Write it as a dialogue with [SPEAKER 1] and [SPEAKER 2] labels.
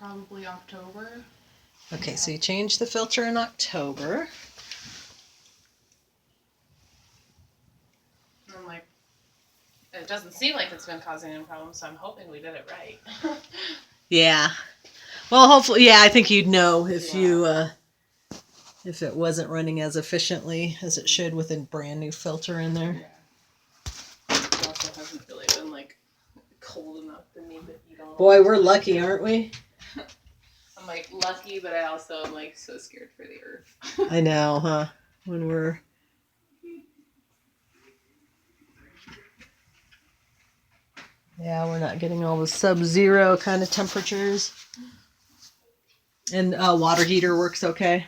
[SPEAKER 1] probably October.
[SPEAKER 2] Okay, so you changed the filter in October.
[SPEAKER 1] I'm like, it doesn't seem like it's been causing any problems, so I'm hoping we did it right.
[SPEAKER 2] Yeah. Well, hopefully, yeah, I think you'd know if if it wasn't running as efficiently as it should with a brand new filter in there.
[SPEAKER 1] Yeah. It also hasn't really been like cold enough for me to eat all.
[SPEAKER 2] Boy, we're lucky, aren't we?
[SPEAKER 1] I'm like lucky, but I also am like so scared for the earth.
[SPEAKER 2] I know, huh? When we're not getting all the sub-zero kind of temperatures. And water heater works okay.